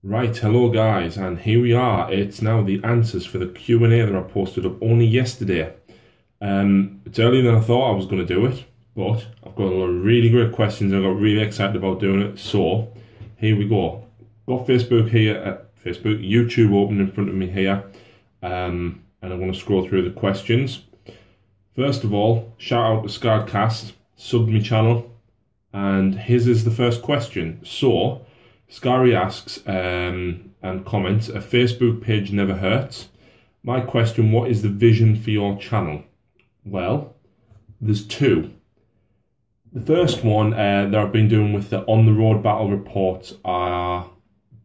Right, hello guys, and here we are. It's now the answers for the Q&A that I posted up only yesterday. It's earlier than I thought I was going to do it, but I've got a lot of really great questions and I got really excited about doing it. So, here we go. Got Facebook here, YouTube open in front of me here, and I'm going to scroll through the questions. First of all, shout out to Scardcast, subbed me channel, and his is the first question. So, Scary asks and comments, a Facebook page never hurts. My question, what is the vision for your channel? Well, there's two. The first one that I've been doing with the On the Road Battle reports are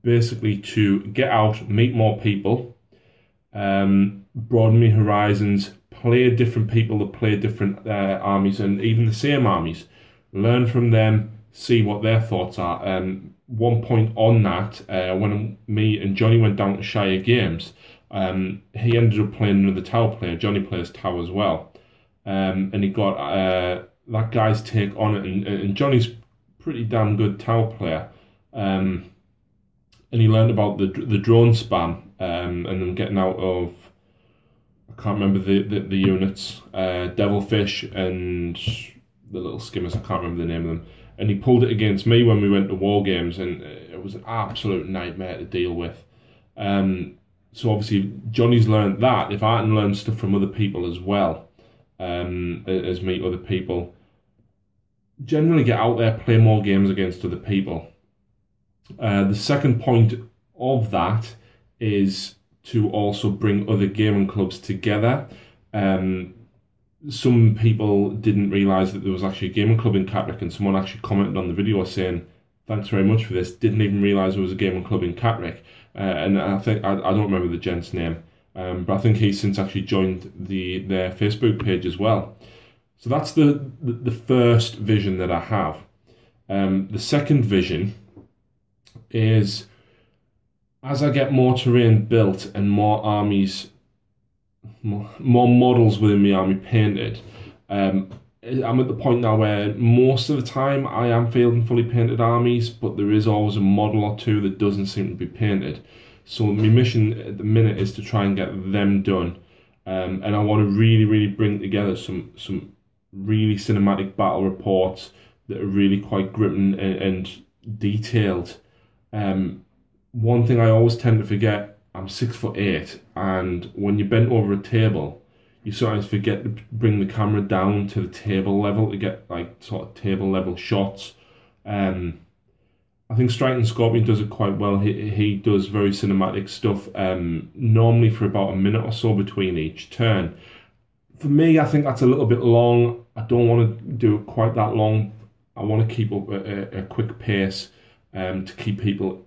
basically to get out, meet more people, broaden my horizons, play different people that play different armies and even the same armies, learn from them, see what their thoughts are. One point on that, when me and Johnny went down to Shire Games, he ended up playing another Tower player. Johnny plays Tower as well, and he got that guy's take on it. And Johnny's pretty damn good Tower player, and he learned about the drone spam and them getting out of, I can't remember the units, Devilfish and the little skimmers. I can't remember the name of them. And he pulled it against me when we went to war games, and it was an absolute nightmare to deal with. So obviously Johnny's learned that. If I can learn stuff from other people as well, as meet other people, generally get out there, play more games against other people. The second point of that is to also bring other gaming clubs together. Some people didn't realise that there was actually a gaming club in Catterick, and someone actually commented on the video saying, thanks very much for this, didn't even realise there was a gaming club in Catterick. And I think, I don't remember the gent's name, but I think he's since actually joined their Facebook page as well. So that's the first vision that I have. The second vision is, as I get more terrain built and more armies, more models within my army painted, I'm at the point now where most of the time I am fielding fully painted armies, but there is always a model or two that doesn't seem to be painted. So my mission at the minute is to try and get them done, and I want to really bring together some really cinematic battle reports that are really quite gripping and detailed. One thing I always tend to forget, I'm 6'8", and when you're bent over a table, you sometimes forget to bring the camera down to the table level to get like sort of table level shots. I think Striking Scorpion does it quite well. He does very cinematic stuff, normally for about a minute or so between each turn. For me, I think that's a little bit long. I don't want to do it quite that long. I want to keep up a quick pace to keep people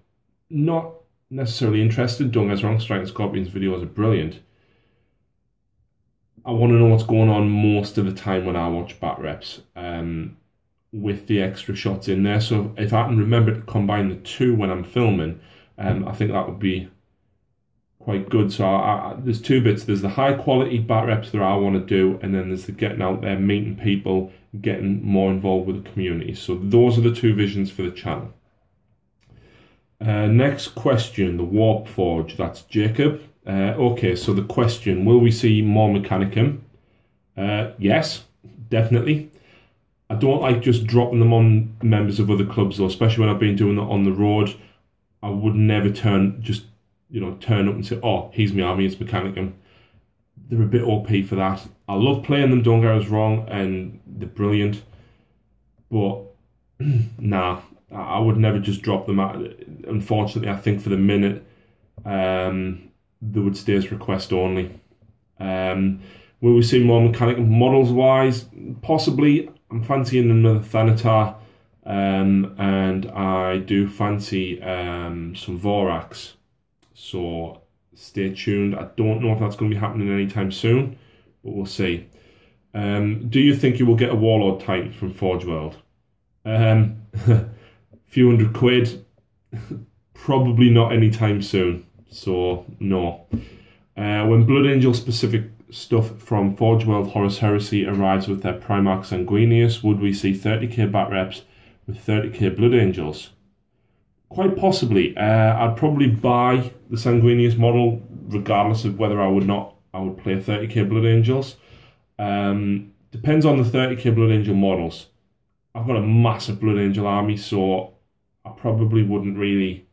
not necessarily interested. Don't get us wrong, Striking Scorpion's videos are brilliant. I want to know what's going on most of the time when I watch bat reps, with the extra shots in there. So if I can remember to combine the two when I'm filming, I think that would be quite good. So there's two bits. There's the high quality bat reps that I want to do, and then there's the getting out there, meeting people, getting more involved with the community. So those are the two visions for the channel. Next question, the Warp Forge, that's Jacob. Okay, so the question, will we see more Mechanicum? Yes, definitely. I don't like just dropping them on members of other clubs though, especially when I've been doing that on the road. I would never turn up and say, oh, here's my army, it's Mechanicum. They're a bit OP for that. I love playing them, don't get us wrong, and they're brilliant. But, nah. I would never just drop them out. Unfortunately, I think for the minute, they would stay as request only. Will we see more Mechanicum models wise? Possibly. I'm fancying another Thanatar, and I do fancy some Vorax. So stay tuned. I don't know if that's going to be happening anytime soon, but we'll see. Do you think you will get a Warlord Titan from Forge World? Few hundred quid, probably not anytime soon, so no. When Blood Angel specific stuff from Forge World Horus Heresy arrives with their Primarch Sanguinius, would we see 30k bat reps with 30k Blood Angels? Quite possibly. I'd probably buy the Sanguinius model, regardless of whether I would play 30k Blood Angels. Depends on the 30k Blood Angel models. I've got a massive Blood Angel army, so I probably wouldn't really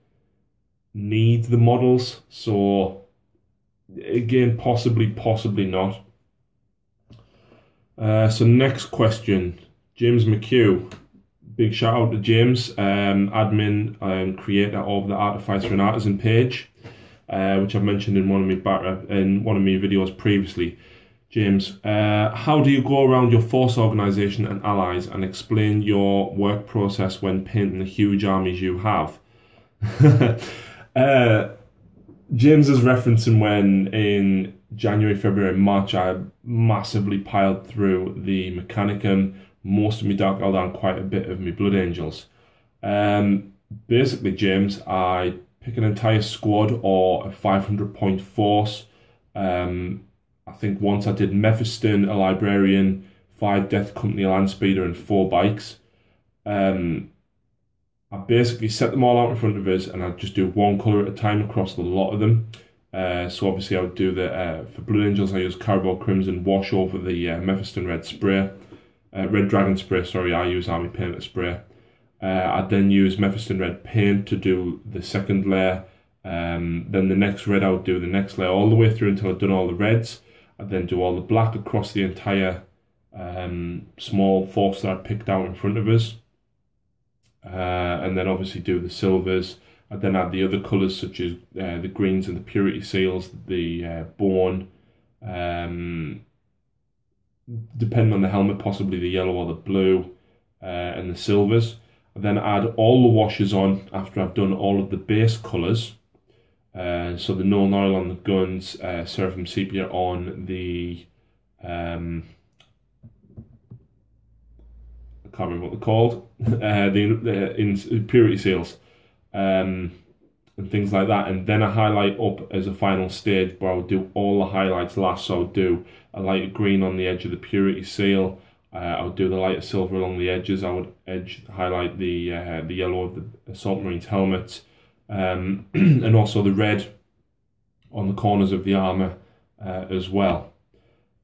need the models. So again, possibly not. So next question, James McHugh. Big shout out to James, admin and creator of the Artificer and Artisan page, which I've mentioned in one of my videos previously. James, how do you go around your force organization and allies and explain your work process when painting the huge armies you have? James is referencing when in January, February, and March I massively piled through the Mechanicum, most of my Dark Eldar, and quite a bit of my Blood Angels. Basically, James, I pick an entire squad or a 500-point force. I think once I did Mephiston, a Librarian, 5 Death Company, a Landspeeder, and 4 bikes. I basically set them all out in front of us, and I'd just do one colour at a time across a lot of them. So obviously I would do for Blood Angels, I use Carabao Crimson wash over the Mephiston Red spray. Red Dragon spray, sorry, I use Army Painter spray. I'd then use Mephiston Red paint to do the second layer. Then the next red I would do the next layer all the way through until I'd done all the reds. I'd then do all the black across the entire small force that I picked out in front of us. And then obviously do the silvers. I'd then add the other colours such as the greens and the purity seals, the bone, depending on the helmet, possibly the yellow or the blue, and the silvers. I then add all the washes on after I've done all of the base colours. So the Null Oil on the guns, Seraphim Sepia on the, I can't remember what they're called, the purity seals, and things like that. And then I highlight up as a final stage where I would do all the highlights last. So I would do a lighter green on the edge of the purity seal. I would do the lighter silver along the edges. I would highlight the yellow of the Assault Marines helmets, and also the red on the corners of the armour as well.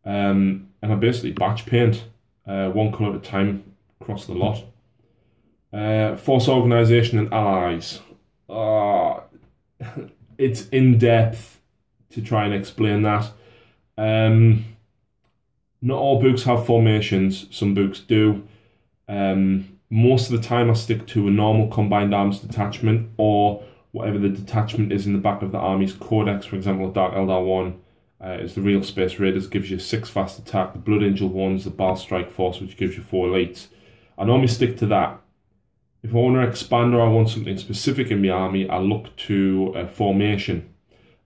And I basically batch paint one colour at a time across the lot. Force organisation and allies. It's in depth to try and explain that. Not all books have formations, some books do. Most of the time I stick to a normal combined arms detachment or whatever the detachment is in the back of the army's codex. For example, Dark Eldar 1 is the Real Space Raiders, gives you 6 fast attack. The Blood Angel 1 is the Baal Strike Force, which gives you 4 elites. I normally stick to that. If I want to expand or I want something specific in my army, I look to a formation.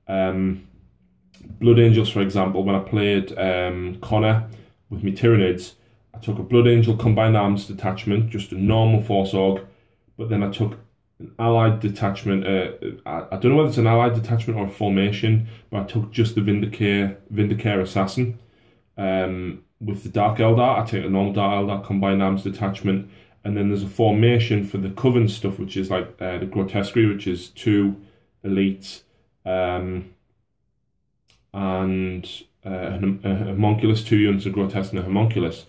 Blood Angels, for example, when I played Connor with my Tyranids, I took a Blood Angel Combined Arms detachment, just a normal force org, but then I took an allied detachment. I don't know whether it's an allied detachment or a formation, but I took just the Vindicare Assassin. With the Dark Eldar, I take a normal Dark Eldar Combined Arms detachment, and then there's a formation for the Coven stuff, which is like the Grotesquerie, which is 2 elites, and a homunculus, 2 units of Grotesque and a homunculus.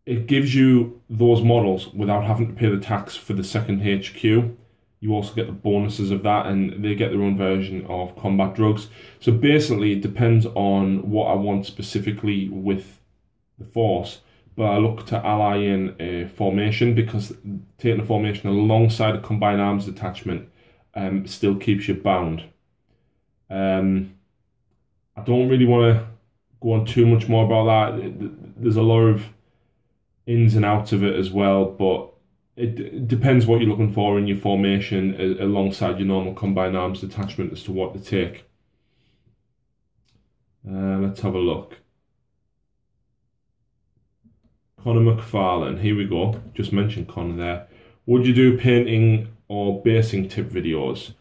It gives you those models without having to pay the tax for the second HQ. You also get the bonuses of that, and they get their own version of combat drugs. So basically, it depends on what I want specifically with the force. But I look to ally in a formation, because taking a formation alongside a combined arms detachment still keeps you bound. I don't really want to go on too much more about that. There's a lot of ins and outs of it as well, but it depends what you're looking for in your formation alongside your normal combined arms detachment as to what to take. Let's have a look. Connor McFarlane, here we go. Just mentioned Connor there. Would you do painting or basing tip videos?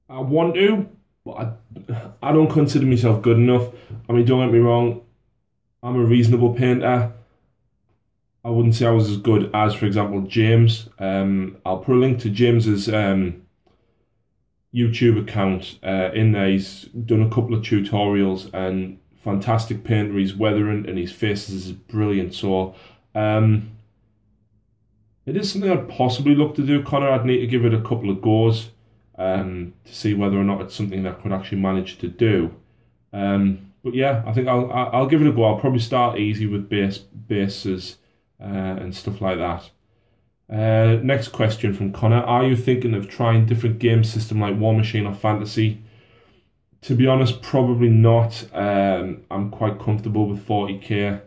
I want to, but I don't consider myself good enough. I mean, don't get me wrong, I'm a reasonable painter. I wouldn't say I was as good as, for example, James. I'll put a link to James's YouTube account in there. He's done a couple of tutorials and fantastic painter. He's weathering and his faces is brilliant. So it is something I'd possibly look to do, Connor. I'd need to give it a couple of goes to see whether or not it's something that I could actually manage to do. But yeah, I think I'll give it a go. I'll probably start easy with bases and stuff like that. Next question from Connor. Are you thinking of trying different game system like War Machine or Fantasy? To be honest, probably not. I'm quite comfortable with 40k.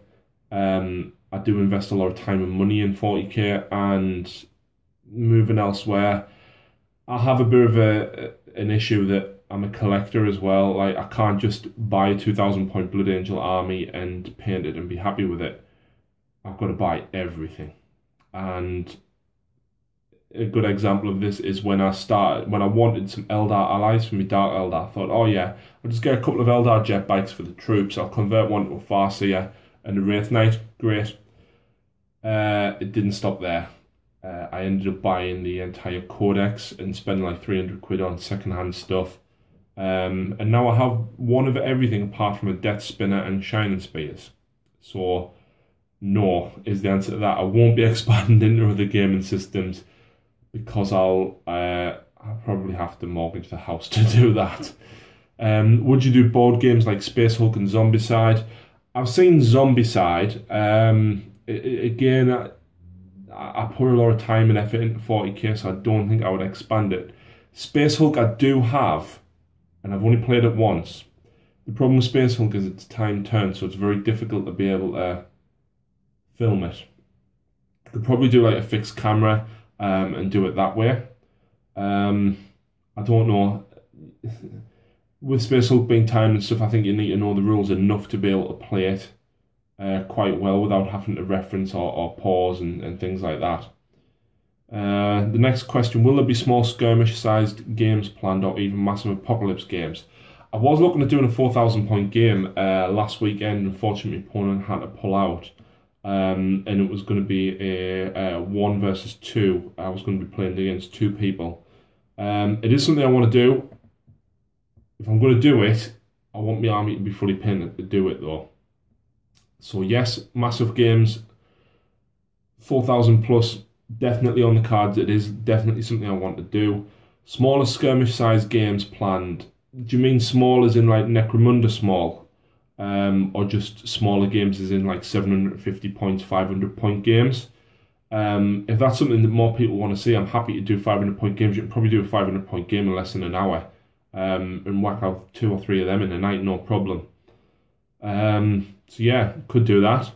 I do invest a lot of time and money in 40k, and moving elsewhere, I have a bit of an issue that I'm a collector as well. Like, I can't just buy a 2,000 point Blood Angel army and paint it and be happy with it. I've got to buy everything. And a good example of this is when I wanted some Eldar allies for my Dark Eldar. I thought, oh yeah, I'll just get a couple of Eldar jet bikes for the troops. I'll convert one to a Farseer and a Wraith Knight. Great. It didn't stop there. I ended up buying the entire codex and spending like 300 quid on secondhand stuff. And now I have one of everything apart from a Death Spinner and Shining Spears. So no is the answer to that. I won't be expanding into other gaming systems because I'll probably have to mortgage the house to do that. Would you do board games like Space Hulk and Zombicide? I've seen Zombicide. Again, I put a lot of time and effort into 40k, so I don't think I would expand it. Space Hulk I do have, and I've only played it once. The problem with Space Hulk is it's time turned, so it's very difficult to be able to film it. I could probably do like a fixed camera and do it that way. I don't know. With Space Hulk being timed and stuff, I think you need to know the rules enough to be able to play it quite well without having to reference or pause and things like that. The next question, will there be small skirmish-sized games planned or even massive apocalypse games? I was looking at doing a 4,000 point game last weekend. Unfortunately, my opponent had to pull out. And it was going to be a 1 versus 2. I was going to be playing against 2 people. It is something I want to do. If I'm going to do it, I want my army to be fully painted to do it though. So yes, massive games, 4,000 plus, definitely on the cards. It is definitely something I want to do. Smaller skirmish sized games planned. Do you mean small as in like Necromunda small? Or just smaller games as in like 750 points, 500 point games? If that's something that more people want to see, I'm happy to do 500 point games. You can probably do a 500 point game in less than an hour. And whack out 2 or 3 of them in a night, no problem. So yeah, could do that.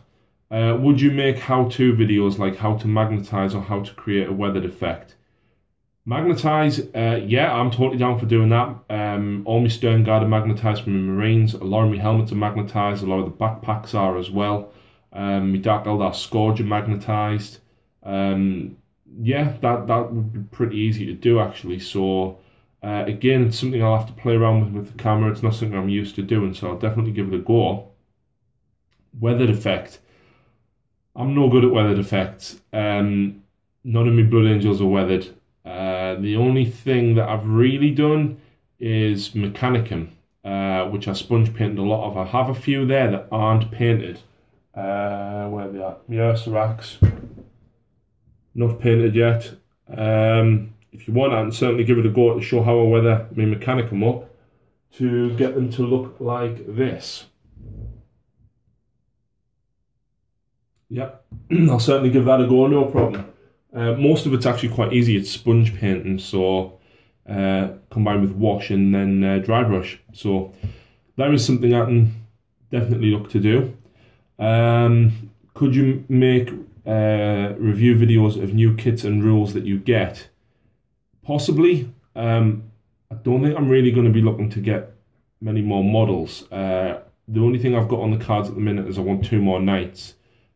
Would you make how-to videos like how to magnetize or how to create a weathered effect? Magnetize, yeah, I'm totally down for doing that. All my stern guard are magnetized from my Marines. A lot of my helmets are magnetized. A lot of the backpacks are as well. My Dark Eldar Scourge are magnetized. Yeah, that would be pretty easy to do actually. So again, it's something I'll have to play around with the camera. It's not something I'm used to doing, so I'll definitely give it a go. Weathered effect. I'm no good at weathered effects. None of my Blood Angels are weathered. The only thing that I've really done is Mechanicum, which I sponge painted a lot of. I have a few there that aren't painted. Where are they at? My Ursarax. Not painted yet. If you want, I can certainly give it a go to show how I weather my Mechanicum up to get them to look like this. Yep, I'll certainly give that a go, no problem. Most of it's actually quite easy. It's sponge painting, so combined with wash and then dry brush. So that is something I can definitely look to do. Could you make review videos of new kits and rules that you get? Possibly. I don't think I'm really going to be looking to get many more models. The only thing I've got on the cards at the minute is I want 2 more knights.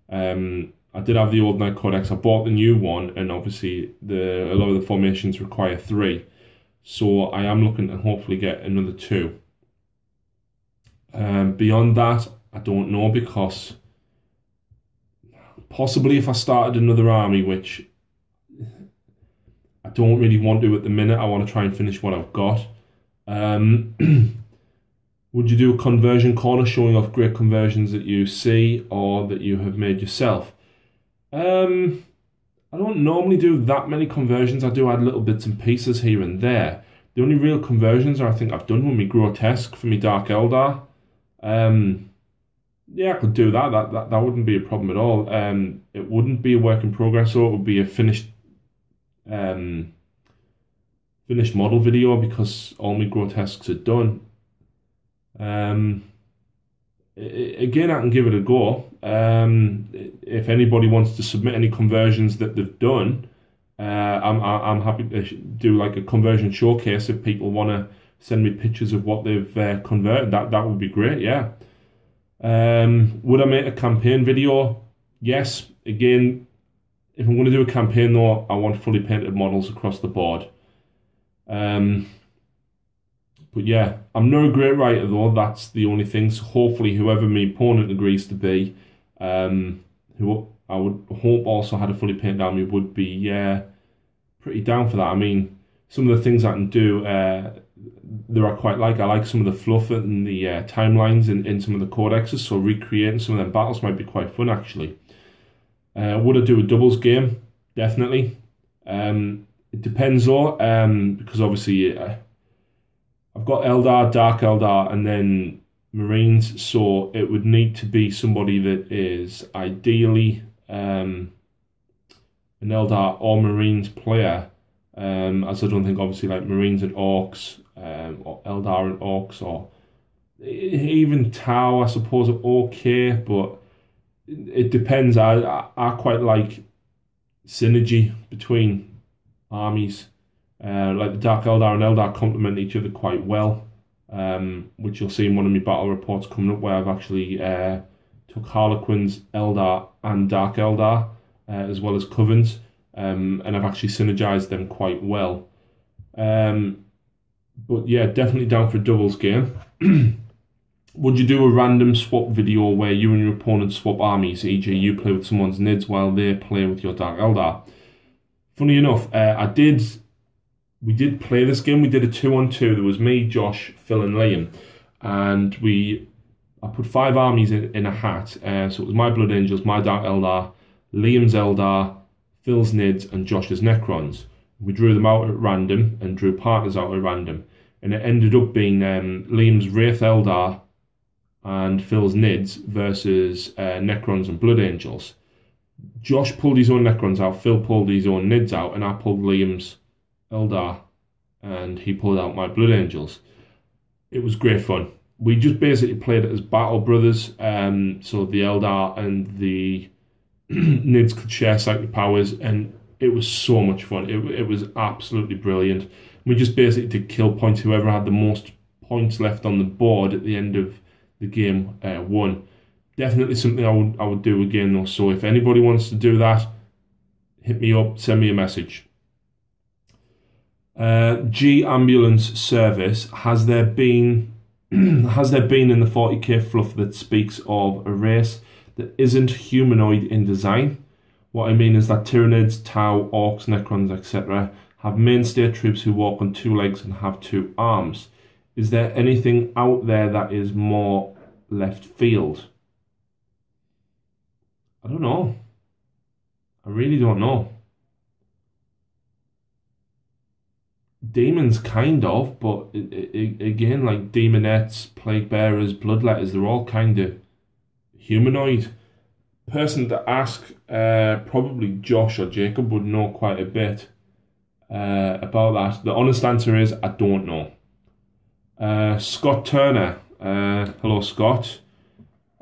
I did have the old Knight Codex. I bought the new one, and obviously a lot of the formations require 3. So I am looking to hopefully get another 2. Beyond that, I don't know, because Possibly if I started another army, which I don't really want to at the minute. I want to try and finish what I've got. Would you do a conversion corner showing off great conversions that you see or that you have made yourself? I don't normally do that many conversions. I do add little bits and pieces here and there. The only real conversions I think I've done were my Grotesque for my Dark Eldar. Yeah, I could do that. That wouldn't be a problem at all. It wouldn't be a work in progress, so it would be a finished model video because all my Grotesques are done. Again, I can give it a go. If anybody wants to submit any conversions that they've done, I'm happy to do like a conversion showcase. If people want to send me pictures of what they've converted, that would be great. Yeah. Would I make a campaign video? Yes. Again, if I'm going to do a campaign though, I want fully painted models across the board. But yeah, I'm no great writer though, that's the only thing. So hopefully whoever my opponent agrees to be, who I would hope also had a fully painted army, would be pretty down for that. I mean, some of the things I can do, that I quite like. I like some of the fluff and the timelines in some of the codexes, so recreating some of them battles might be quite fun actually. Would I do a doubles game? Definitely. It depends though, because obviously I've got Eldar, Dark Eldar, and then Marines, so it would need to be somebody that is ideally an Eldar or Marines player, as I don't think obviously like Marines and Orcs, or Eldar and Orcs, or even Tau I suppose are okay, but it depends. I quite like synergy between armies. Like the Dark Eldar and Eldar complement each other quite well, which you'll see in one of my battle reports coming up, where I've actually took Harlequins, Eldar and Dark Eldar, as well as Covens, and I've actually synergized them quite well. But yeah, definitely down for a doubles game. Would you do a random swap video where you and your opponent swap armies, e.g. you play with someone's Nids while they play with your Dark Eldar? Funny enough, we did play this game. We did a 2-on-2. There was me, Josh, Phil and Liam, and I put 5 armies in a hat. So it was my Blood Angels, my Dark Eldar, Liam's Eldar, Phil's Nids and Josh's Necrons. We drew them out at random and drew partners out at random, and it ended up being Liam's Wraith Eldar and Phil's Nids versus Necrons and Blood Angels. Josh pulled his own Necrons out, Phil pulled his own Nids out, and I pulled Liam's Eldar and he pulled out my Blood Angels. It was great fun. We just basically played it as battle brothers, so the Eldar and the Nids could share psychic powers, and it was so much fun. It was absolutely brilliant. We just basically did kill points. Whoever had the most points left on the board at the end of the game won. Definitely something I would do again though. So if anybody wants to do that, hit me up, send me a message. G ambulance service, has there been in the 40k fluff that speaks of a race that isn't humanoid in design? What I mean is that Tyranids, Tau, Orcs, Necrons, etc. have mainstay troops who walk on 2 legs and have 2 arms. Is there anything out there that is more left field? I don't know. I really don't know. Demons kind of, but again, like Demonettes, Plague Bearers, Bloodletters, they're all kind of humanoid. Person to ask, probably Josh or Jacob would know quite a bit about that. The honest answer is I don't know. Scott Turner, hello Scott.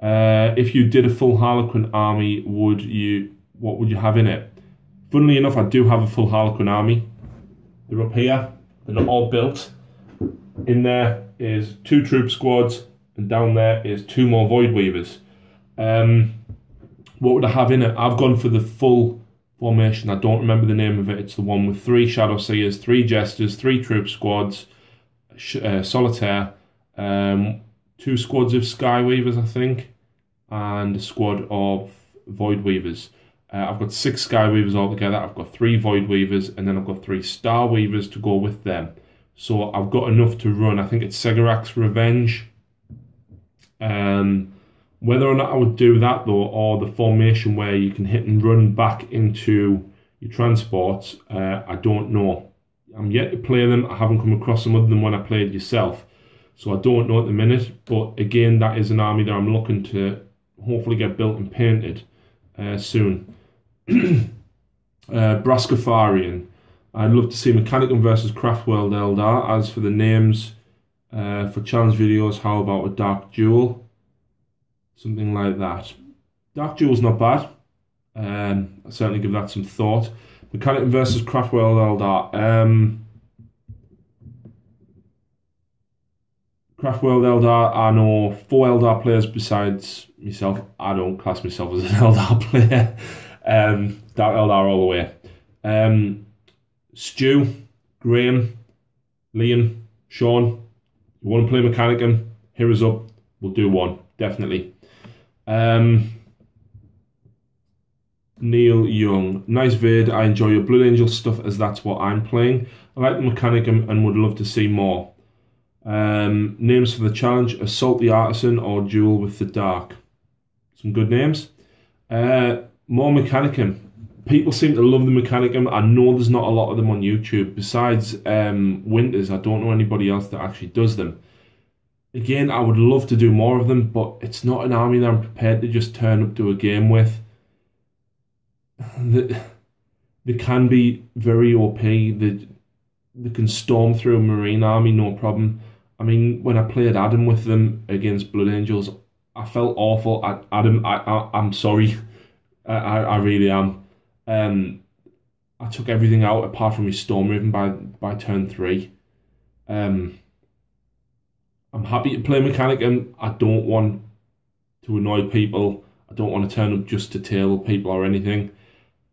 If you did a full Harlequin army, what would you have in it? Funnily enough, I do have a full Harlequin army. They're up here. They're not all built. In there is 2 troop squads, and down there is 2 more Void Weavers. What would I have in it? I've gone for the full formation. I don't remember the name of it. It's the one with 3 Shadow Seers, 3 Jesters, 3 troop squads, Solitaire, 2 squads of Sky Weavers, I think, and a squad of Void Weavers. I've got 6 Sky Weavers altogether. I've got 3 Void Weavers, and then I've got 3 Star Weavers to go with them. So I've got enough to run. I think it's Segarak's Revenge. Whether or not I would do that though, or the formation where you can hit and run back into your transports, I don't know. I'm yet to play them. I haven't come across them other than when I played yourself. So I don't know at the minute. But again, that is an army that I'm looking to hopefully get built and painted soon. Braskafarian. I'd love to see Mechanicum versus Craftworld Eldar. As for the names for challenge videos, how about a Dark Duel? Something like that. Dark Duel's not bad. I'll certainly give that some thought. Mechanicum versus Craftworld Eldar. Craftworld Eldar, I know 4 Eldar players besides myself. I don't class myself as an Eldar player. Dark Eldar all the way. Stu, Graham, Liam, Sean, you want to play Mechanicum? Hit us up. We'll do one, definitely. Neil Young, nice vid. I enjoy your Blood Angel stuff as that's what I'm playing. I like the Mechanicum and would love to see more. Names for the challenge: Assault the Artisan or Duel with the Dark. Some good names. More Mechanicum. People seem to love the Mechanicum. I know there's not a lot of them on YouTube. Besides Winters, I don't know anybody else that actually does them. Again, I would love to do more of them, but it's not an army that I'm prepared to just turn up to a game with. They can be very OP. They can storm through a Marine army, no problem. I mean, when I played Adam with them against Blood Angels, I felt awful. Adam, I'm sorry. I really am. I took everything out apart from his Storm Raven by turn 3. I'm happy to play Mechanicum. I don't want to annoy people. I don't want to turn up just to tail people or anything.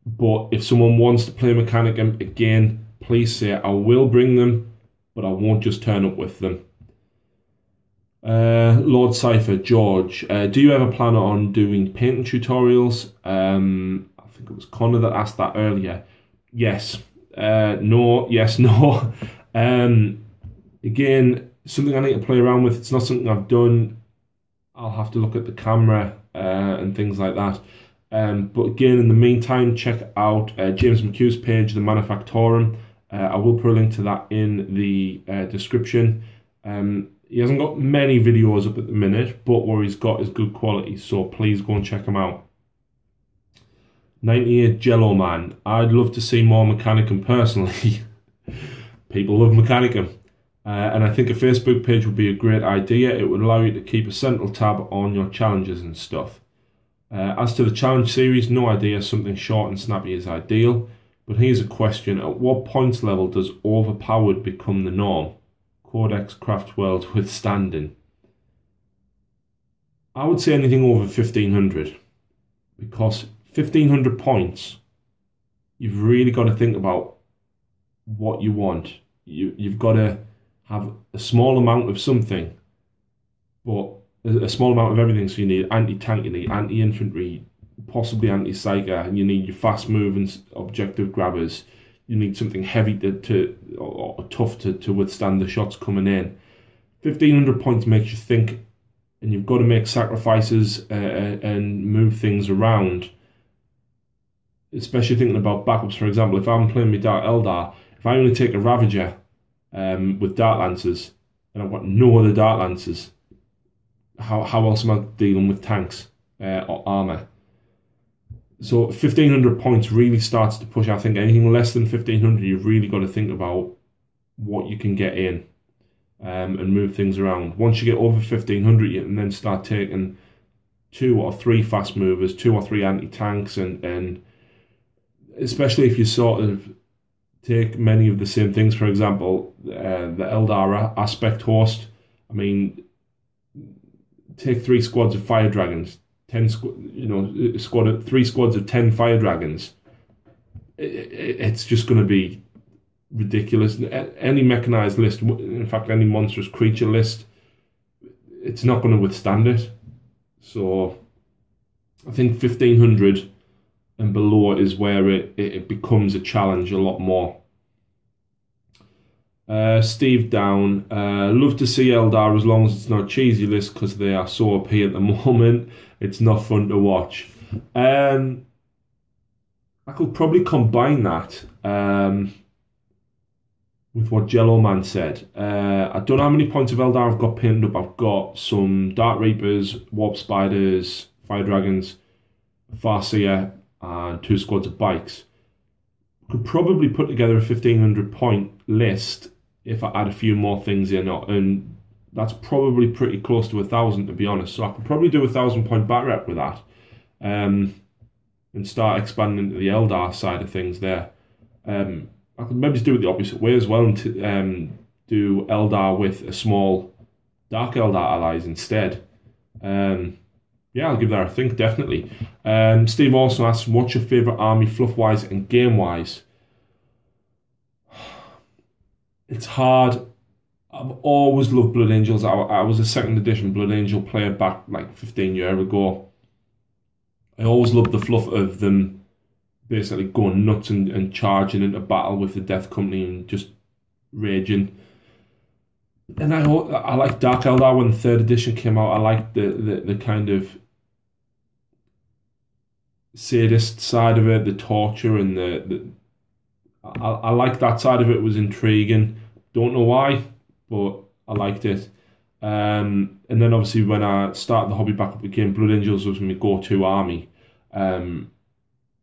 But if someone wants to play Mechanicum, again, please say I will bring them, but I won't just turn up with them. Lord Cypher, George, do you ever plan on doing painting tutorials? I think it was Connor that asked that earlier. Yes. No. Yes. No. Again, something I need to play around with. It's not something I've done. I'll have to look at the camera and things like that. But again, in the meantime, check out James McHugh's page, The Manufactorum. I will put a link to that in the description. He hasn't got many videos up at the minute, but what he's got is good quality, so please go and check him out. 98 Jello Man. I'd love to see more Mechanicum personally. People love Mechanicum. And I think a Facebook page would be a great idea. It would allow you to keep a central tab on your challenges and stuff. As to the challenge series, no idea. Something short and snappy is ideal. But here's a question. At what points level does overpowered become the norm? Codex Craftworld withstanding. I would say anything over 1500. Because 1500 points, you've really got to think about what you want. You've got to have a small amount of something, but a small amount of everything. So you need anti-tank, you need anti-infantry, possibly anti-psyker, and you need your fast moving objective grabbers. You need something heavy or tough to withstand the shots coming in. 1500 points makes you think, and you've got to make sacrifices and move things around. Especially thinking about backups, for example, if I'm playing with Dark Eldar, if I only take a Ravager with Dark Lancers, and I've got no other Dark Lancers, how else am I dealing with tanks or armour? So 1500 points really starts to push. I think anything less than 1500, you've really got to think about what you can get in and move things around. Once you get over 1500, you can then start taking 2 or 3 fast movers, 2 or 3 anti-tanks, and especially if you sort of take many of the same things. For example, the Eldar aspect host. I mean, take 3 squads of fire dragons. 3 squads of 10 fire dragons. It's just going to be ridiculous. Any mechanized list, in fact, any monstrous creature list, it's not going to withstand it. So I think 1500 and below is where it becomes a challenge a lot more. Steve Down, love to see Eldar as long as it's not cheesy list because they are so OP at the moment. It's not fun to watch. I could probably combine that with what Jello Man said. I don't know how many points of Eldar I've got pinned up. I've got some Dark Reapers, Warp Spiders, Fire Dragons, Farseer, and 2 squads of bikes. Could probably put together a 1500 point list if I add a few more things in, and that's probably pretty close to 1,000 to be honest. So I could probably do a 1,000 point bat rep with that, and start expanding into the Eldar side of things there. I could maybe just do it the opposite way as well, and do Eldar with a small Dark Eldar allies instead. Yeah, I'll give that a think, definitely. Steve also asks, what's your favourite army fluff-wise and game-wise? It's hard. I've always loved Blood Angels. I was a 2nd edition Blood Angel player back like 15 years ago. I always loved the fluff of them basically going nuts and charging into battle with the Death Company and just raging. And I like Dark Eldar when the 3rd edition came out. I liked the kind of sadist side of it, the torture, and I liked that side of it. It was intriguing. Don't know why, but I liked it. And then obviously when I started the hobby back up again, Blood Angels was my go-to army. And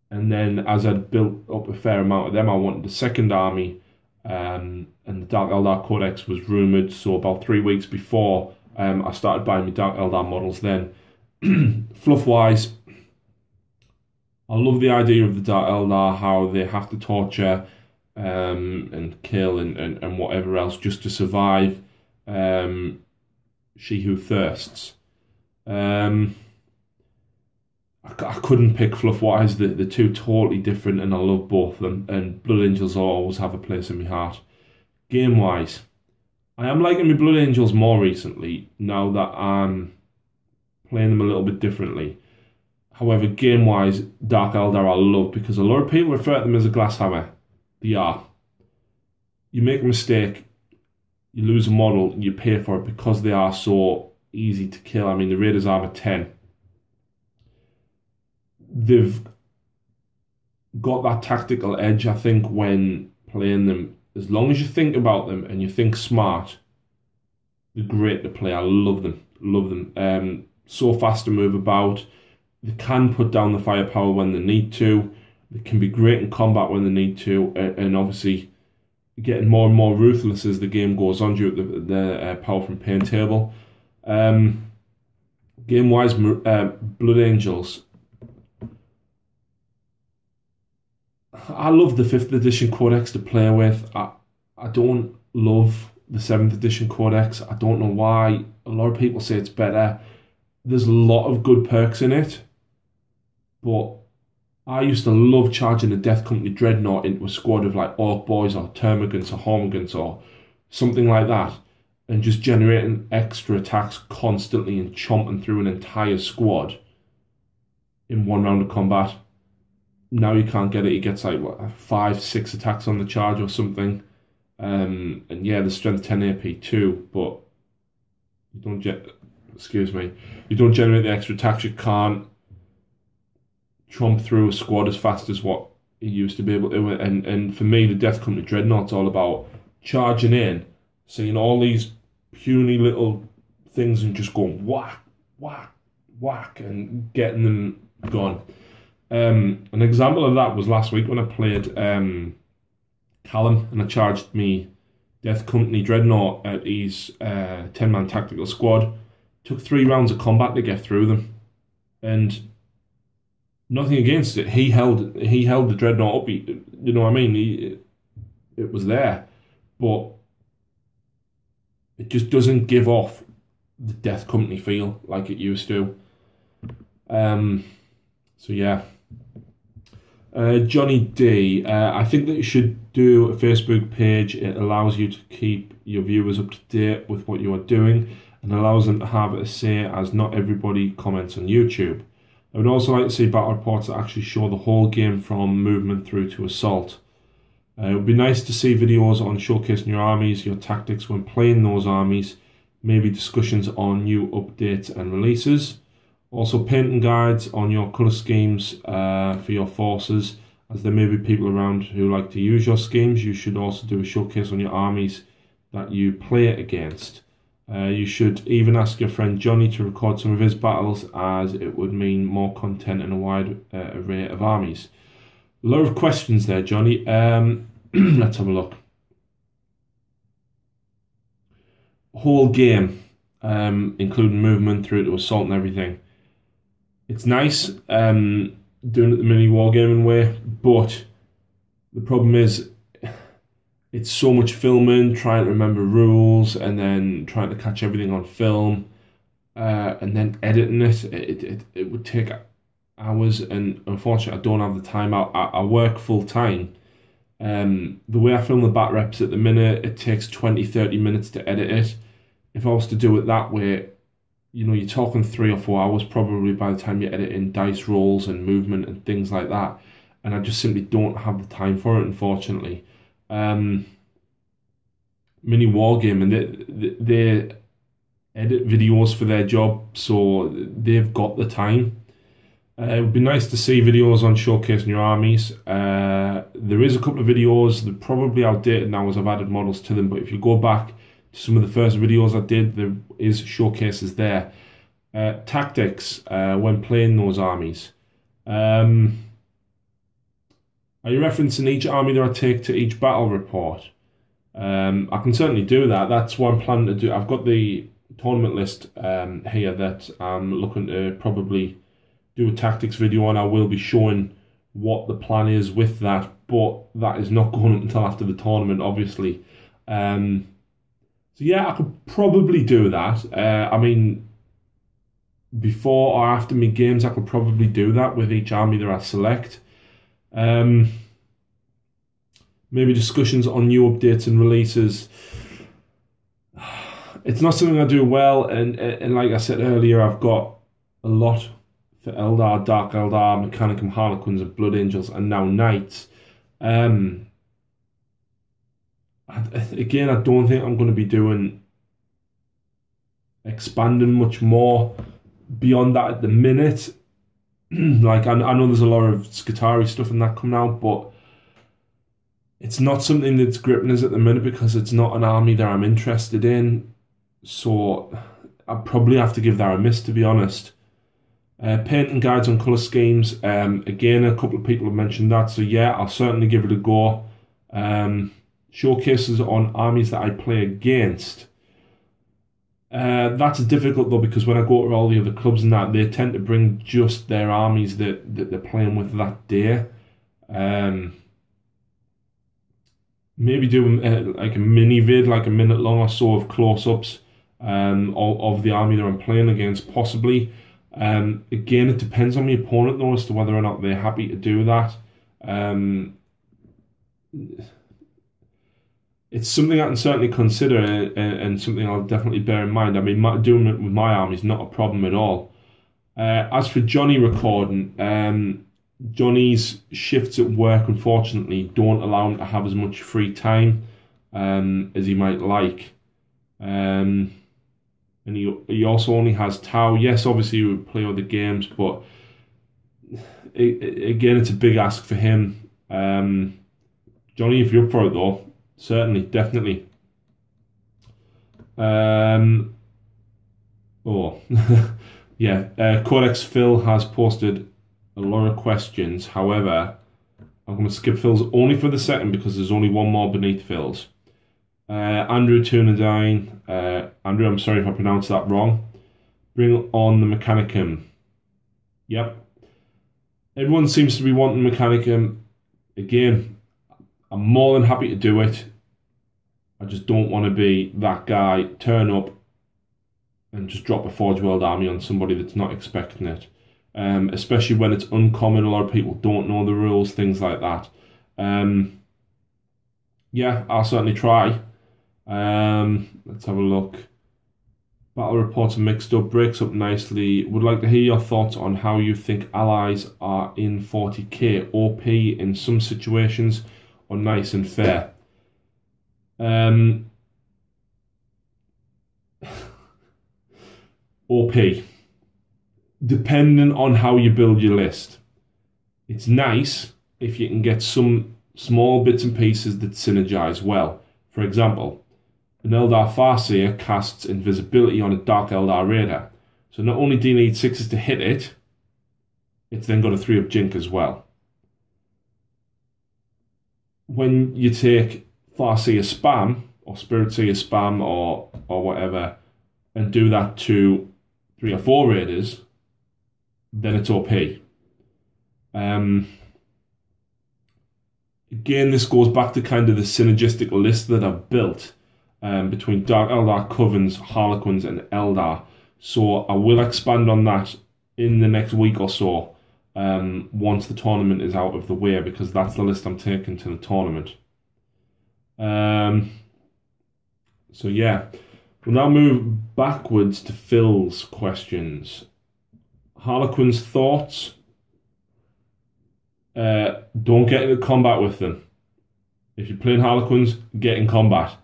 then as I'd built up a fair amount of them, I wanted the 2nd army. And the Dark Eldar Codex was rumoured, so about 3 weeks before I started buying my Dark Eldar models then. Fluff-wise, I love the idea of the Dark Eldar, how they have to torture and kill and whatever else just to survive. She Who Thirsts. I couldn't pick fluff-wise. The two totally different, and I love both of them. And Blood Angels will always have a place in my heart. Game-wise, I am liking my Blood Angels more recently, now that I'm playing them a little bit differently. However, game-wise, Dark Eldar I love, because a lot of people refer to them as a glass hammer. They are. You make a mistake, you lose a model, you pay for it because they are so easy to kill. I mean, the Raiders Armor 10. They've got that tactical edge, I think, when playing them. As long as you think about them and you think smart, they're great to play. I love them. Love them. So fast to move about. They can put down the firepower when they need to. They can be great in combat when they need to. And obviously, getting more and more ruthless as the game goes on due to the power from pain table. Game-wise, Blood Angels. I love the 5th edition Codex to play with. I don't love the 7th edition Codex. I don't know why. A lot of people say it's better. There's a lot of good perks in it. But I used to love charging a Death Company Dreadnought into a squad of like Orc Boys or Termagants or Hormagants or something like that, and just generating extra attacks constantly and chomping through an entire squad in one round of combat. Now you can't get it. He gets like what, 5-6 attacks on the charge or something. And yeah, the strength 10 AP too, but you don't you don't generate the extra attacks. You can't chomp through a squad as fast as what you used to be able to. And for me, the Death Company Dreadnought's all about charging in, seeing all these puny little things and just going whack, whack, whack, and getting them gone. An example of that was last week when I played Callum, and I charged me Death Company Dreadnought at his 10-man tactical squad. Took 3 rounds of combat to get through them, and nothing against it. He held the Dreadnought up. You know what I mean? It was there, but it just doesn't give off the Death Company feel like it used to. So yeah. Johnny D, I think that you should do a Facebook page. It allows you to keep your viewers up to date with what you are doing and allows them to have a say, as not everybody comments on YouTube. I would also like to see battle reports that actually show the whole game from movement through to assault. It would be nice to see videos on showcasing your armies, your tactics when playing those armies, maybe discussions on new updates and releases. Also painting guides on your colour schemes for your forces, as there may be people around who like to use your schemes. You should also do a showcase on your armies that you play against. You should even ask your friend Johnny to record some of his battles, as it would mean more content and a wide array of armies. A lot of questions there, Johnny. Let's have a look. Whole game, including movement through to assault and everything. It's nice doing it the mini wargaming way, but the problem is it's so much filming, trying to remember rules, and then trying to catch everything on film, and then editing it. It would take hours, and unfortunately I don't have the time. I work full time. The way I film the bat reps at the minute, it takes 20-30 minutes to edit it. If I was to do it that way, you know, you're talking 3 or 4 hours probably by the time you edit in dice rolls and movement and things like that. And I just simply don't have the time for it, unfortunately. Mini Wargaming, they edit videos for their job, so they've got the time. It would be nice to see videos on showcasing your armies. There is a couple of videos that are probably outdated now as I've added models to them, but if you go back to some of the first videos I did, there is showcases there. Tactics when playing those armies. Are you referencing each army that I take to each battle report? I can certainly do that. That's what I'm planning to do. I've got the tournament list here that I'm looking to probably do a tactics video on. I will be showing what the plan is with that, but that is not going up until after the tournament, obviously. So yeah, I could probably do that. I mean, before or after my games, I could probably do that with each army that I select. Maybe discussions on new updates and releases. It's not something I do well, and like I said earlier, I've got a lot for Eldar, Dark Eldar, Mechanicum, Harlequins, and Blood Angels, and now Knights. Again, I don't think I'm going to be doing expanding much more beyond that at the minute. Like, I know there's a lot of Skitarii stuff and that coming out, but it's not something that's gripping us at the minute because it's not an army that I'm interested in. So I probably have to give that a miss, to be honest. Painting guides on colour schemes. Again, a couple of people have mentioned that, so yeah, I'll certainly give it a go. Showcases on armies that I play against. That's difficult though, because when I go to all the other clubs and that, they tend to bring just their armies that they're playing with that day. Maybe do like a mini vid, like a minute long or so of close-ups of the army that I'm playing against, possibly. Again, it depends on the opponent though as to whether or not they're happy to do that. It's something I can certainly consider, and something I'll definitely bear in mind. I mean, doing it with my army is not a problem at all. As for Johnny recording, Johnny's shifts at work, unfortunately, don't allow him to have as much free time as he might like. And he also only has Tau. Yes, obviously he would play other games, but again, it's a big ask for him. Johnny, if you're up for it though, certainly, definitely. Yeah, Codex Phil has posted a lot of questions. However, I'm going to skip Phil's only for the second because there's only one more beneath Phil's. Andrew Tunadine. Andrew, I'm sorry if I pronounced that wrong. Bring on the Mechanicum. Yep. Everyone seems to be wanting Mechanicum. Again, I'm more than happy to do it. I just don't want to be that guy, turn up and just drop a Forge World army on somebody that's not expecting it. Especially when it's uncommon, a lot of people don't know the rules, things like that. Yeah, I'll certainly try. Let's have a look. Battle reports are mixed up, breaks up nicely. Would like to hear your thoughts on how you think allies are in 40k, OP in some situations, or nice and fair. OP. Depending on how you build your list. It's nice if you can get some small bits and pieces that synergize well. For example, an Eldar Farseer casts invisibility on a Dark Eldar Raider. So not only do you need 6s to hit it, it's then got a 3-up Jink as well. When you take Farseer spam, or Spirit Seer spam, or whatever, and do that to 3 or 4 Raiders, then it's OP. Again, this goes back to kind of the synergistic list that I've built between Dark Eldar, Covens, Harlequins, and Eldar. So I will expand on that in the next week or so once the tournament is out of the way, because that's the list I'm taking to the tournament. So yeah, we'll now move backwards to Phil's questions. Harlequins' thoughts? Don't get into combat with them. If you're playing Harlequins, get in combat.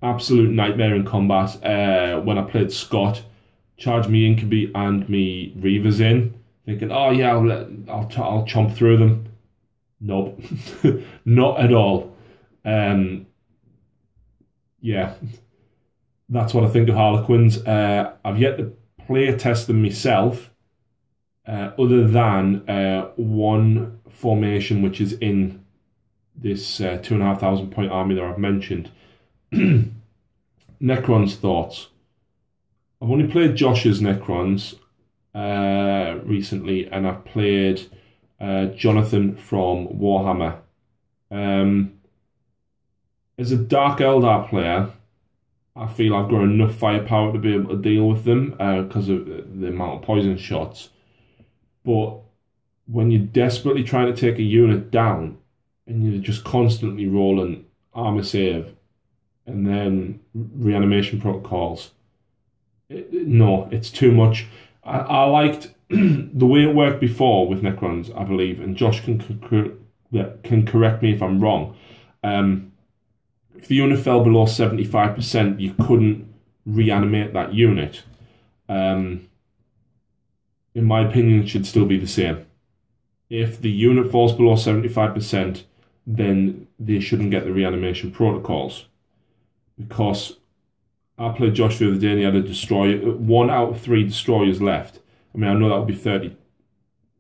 Absolute nightmare in combat. When I played Scott, charged me Incubi and me Reavers in, thinking, oh yeah, I'll chomp through them. Nope, not at all. Yeah, that's what I think of Harlequins. I've yet to play test them myself, other than one formation which is in this 2,500 point army that I've mentioned. Necrons' thoughts. I've only played Josh's Necrons recently, and I've played Jonathan from Warhammer. As a Dark Eldar player, I feel I've got enough firepower to be able to deal with them because of the amount of poison shots. But when you're desperately trying to take a unit down and you're just constantly rolling armor save and then reanimation protocols, no, it's too much. I liked the way it worked before with Necrons, I believe, and Josh can correct me if I'm wrong. If the unit fell below 75%, you couldn't reanimate that unit. In my opinion, it should still be the same. If the unit falls below 75%, then they shouldn't get the reanimation protocols. Because I played Josh the other day and he had a destroyer, 1 out of 3 destroyers left. I mean, I know that would be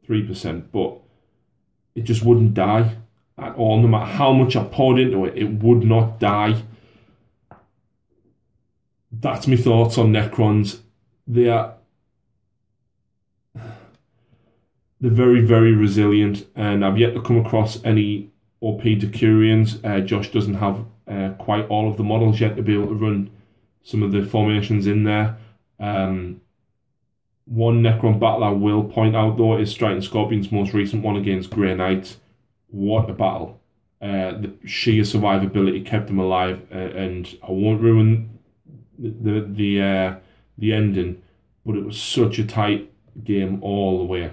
33%, but it just wouldn't die at all. No matter how much I poured into it, it would not die. That's my thoughts on Necrons. They're very, very resilient, and I've yet to come across any OP Decurions. Josh doesn't have quite all of the models yet to be able to run some of the formations in there. One Necron battle I will point out, though, is Striking Scorpion's most recent one against Grey Knights. What a battle. The sheer survivability kept him alive, and I won't ruin the ending, but it was such a tight game all the way.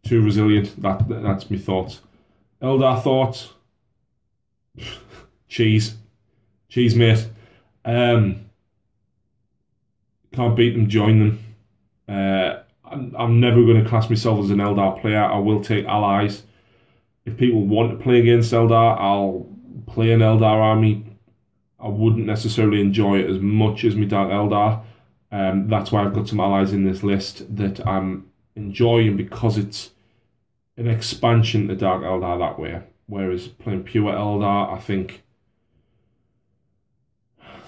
Too resilient. That's my thoughts. Eldar thoughts. Cheese, mate. Can't beat them, join them. I'm never going to class myself as an Eldar player. I will take allies. If people want to play against Eldar, I'll play an Eldar army. I wouldn't necessarily enjoy it as much as my Dark Eldar. That's why I've got some allies in this list that I'm enjoying, because it's an expansion to Dark Eldar that way. Whereas playing pure Eldar, I think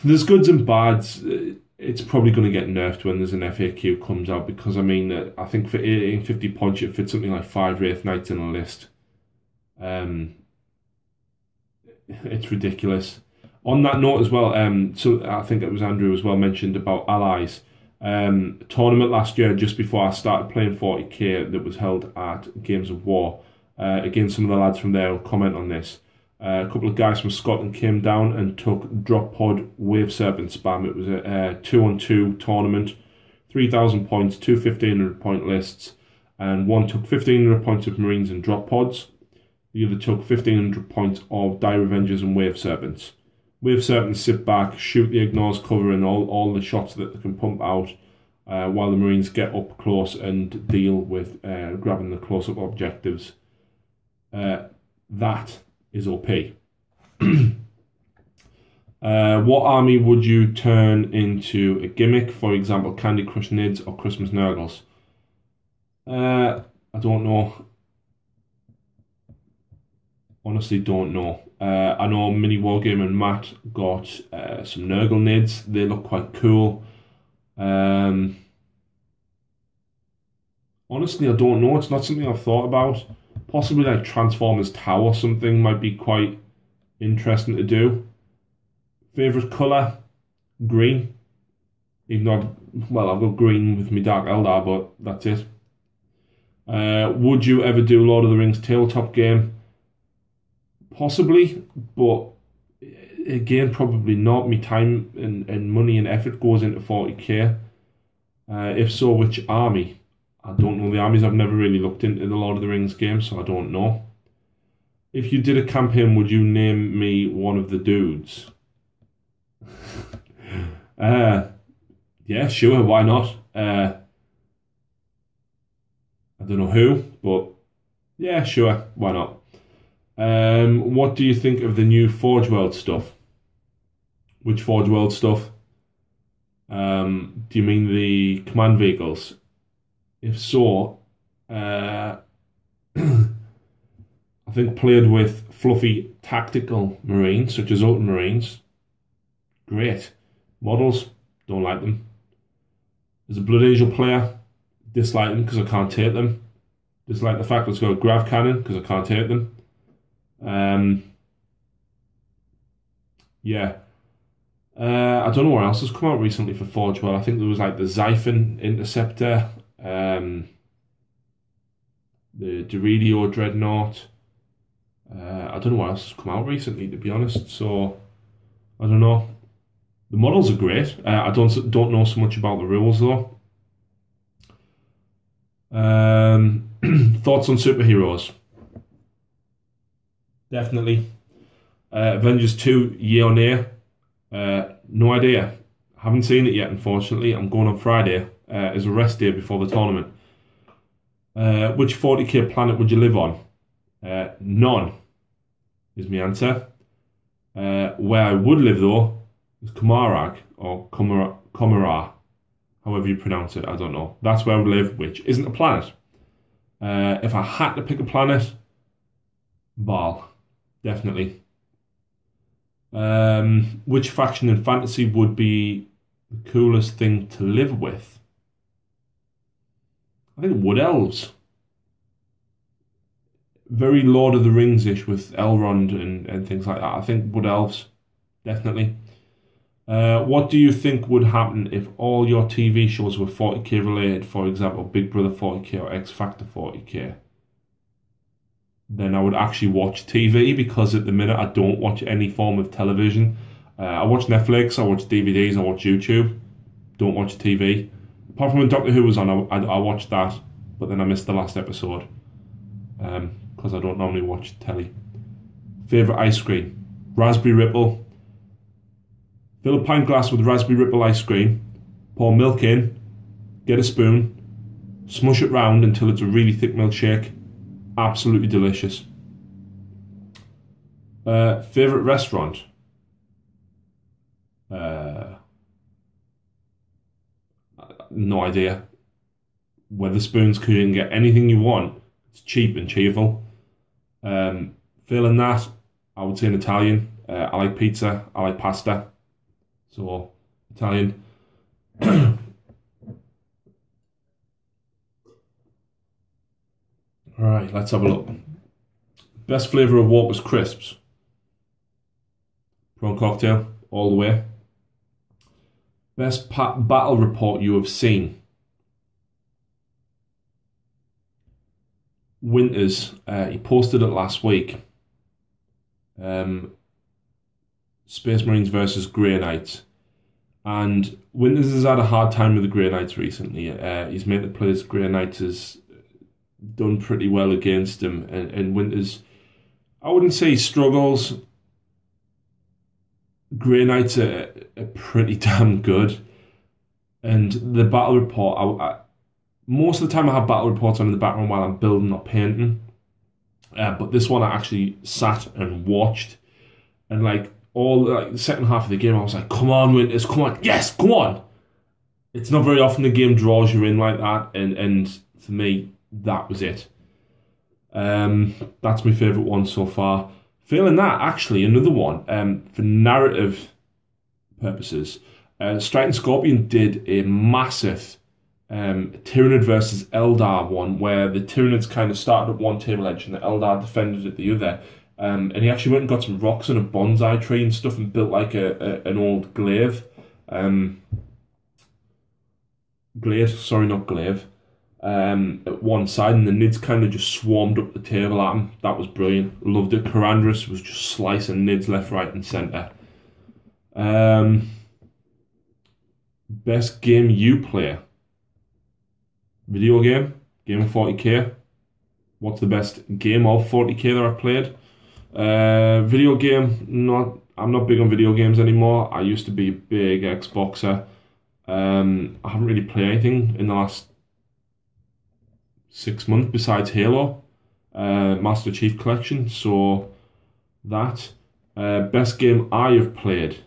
there's goods and bads. It's probably going to get nerfed when there's an FAQ comes out, because I mean, I think for 1850 points it fits something like 5 Wraith Knights in a list. It's ridiculous. On that note as well, so I think it was Andrew as well mentioned about allies. A tournament last year, just before I started playing 40k, that was held at Games of War. Again, some of the lads from there will comment on this. A couple of guys from Scotland came down and took drop pod wave serpent spam. It was a 2-on-2 tournament, 3,000 points, two 1,500 point lists, and one took 1,500 points of marines and drop pods. The other took 1,500 points of die revengers and wave serpents. Wave serpents sit back, shoot the ignores cover and all the shots that they can pump out, while the marines get up close and deal with grabbing the close-up objectives. That is OP. What army would you turn into a gimmick? For example, Candy Crush Nids or Christmas Nurgles? I don't know. Honestly, don't know. I know Mini Wargame and Matt got some Nurgle Nids. They look quite cool. Honestly, I don't know. It's not something I've thought about. Possibly like Transformers Tower or something might be quite interesting to do. Favourite colour? Green. Even though, well, I've got green with my Dark Eldar, but that's it. Would you ever do Lord of the Rings tabletop game? Possibly, but again, probably not. My time and money and effort goes into 40k. If so, which army? I don't know the armies. I've never really looked into the Lord of the Rings game, so I don't know. If you did a campaign, would you name me one of the dudes? Yeah, sure, why not? I don't know who, but yeah, sure, why not? What do you think of the new Forge World stuff? Which Forge World stuff? Do you mean the command vehicles? If so, I think played with fluffy tactical marines, such as Ultramarines. Great. Models, don't like them. As a Blood Angel player, dislike them because I can't take them. Dislike the fact that it's got a grav cannon because I can't take them. Yeah. I don't know what else has come out recently for Forge World. I think there was like the Xiphon Interceptor, the Doridio Dreadnought. I don't know what else has come out recently, to be honest. So I don't know. The models are great. I don't know so much about the rules though. Thoughts on superheroes? Definitely. Avengers 2, year on year. No idea. Haven't seen it yet, unfortunately. I'm going on Friday as a rest day before the tournament. Which 40k planet would you live on? None is my answer. Where I would live though is Komarag or Komara, however you pronounce it. I don't know. That's where I would live, which isn't a planet. If I had to pick a planet, Baal, definitely. Which faction in fantasy would be the coolest thing to live with? I think Wood Elves. Very Lord of the Rings-ish with Elrond and things like that. I think Wood Elves, definitely. What do you think would happen if all your TV shows were 40k related? For example, Big Brother 40k or X Factor 40k. Then I would actually watch TV, because at the minute I don't watch any form of television. I watch Netflix, I watch DVDs, I watch YouTube. Don't watch TV. Apart from when Doctor Who was on, I watched that, but then I missed the last episode. Because I don't normally watch telly. Favourite ice cream? Raspberry Ripple. Fill a pint glass with Raspberry Ripple ice cream. Pour milk in. Get a spoon. Smush it round until it's a really thick milkshake. Absolutely delicious. Favourite restaurant? No idea. Weatherspoons, because you can get anything you want. It's cheap and cheerful. Failing that, I would say an Italian. I like pizza, I like pasta. So, Italian. Alright, let's have a look. Best flavour of Walker's Crisps? Prawn cocktail, all the way. Best battle report you have seen? Winters, he posted it last week. Space Marines versus Grey Knights. And Winters has had a hard time with the Grey Knights recently. His mate that plays Grey Knights has done pretty well against him. And Winters, I wouldn't say he struggles. Grey Knights are pretty damn good. And the battle report, most of the time I have battle reports on in the background while I'm building or painting. But this one I actually sat and watched. And like the second half of the game, I was like, come on, Winters, come on. Yes, come on. It's not very often the game draws you in like that. And for me, that was it. That's my favourite one so far. Failing that, actually, another one, for narrative purposes, Striking Scorpion did a massive Tyranid versus Eldar one, where the Tyranids kind of started at one table edge and the Eldar defended at the other. And he actually went and got some rocks and a bonsai tree and stuff and built like an old glaive. Glade, sorry, not glaive. At one side, and the Nids kind of just swarmed up the table at him. That was brilliant. Loved it. Karandras was just slicing Nids left, right, and centre. Best game you play? Video game? Game of 40k? What's the best game of 40k that I've played? Video game? I'm not big on video games anymore. I used to be a big Xboxer. I haven't really played anything in the last 6 months besides Halo, Master Chief Collection. So that best game I have played.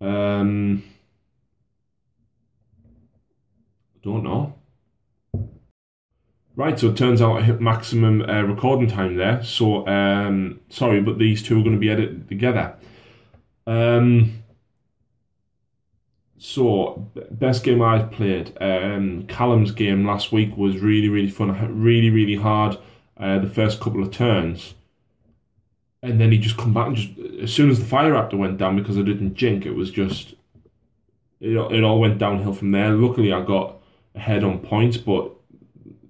Don't know. Right, so it turns out I hit maximum recording time there. So sorry, but these two are going to be edited together. So, best game I've played. Callum's game last week was really, really fun. I hit really, really hard the first couple of turns. And then he just come back and just, as soon as the fire raptor went down, because I didn't jink, it was just, it all went downhill from there. Luckily, I got ahead on points, but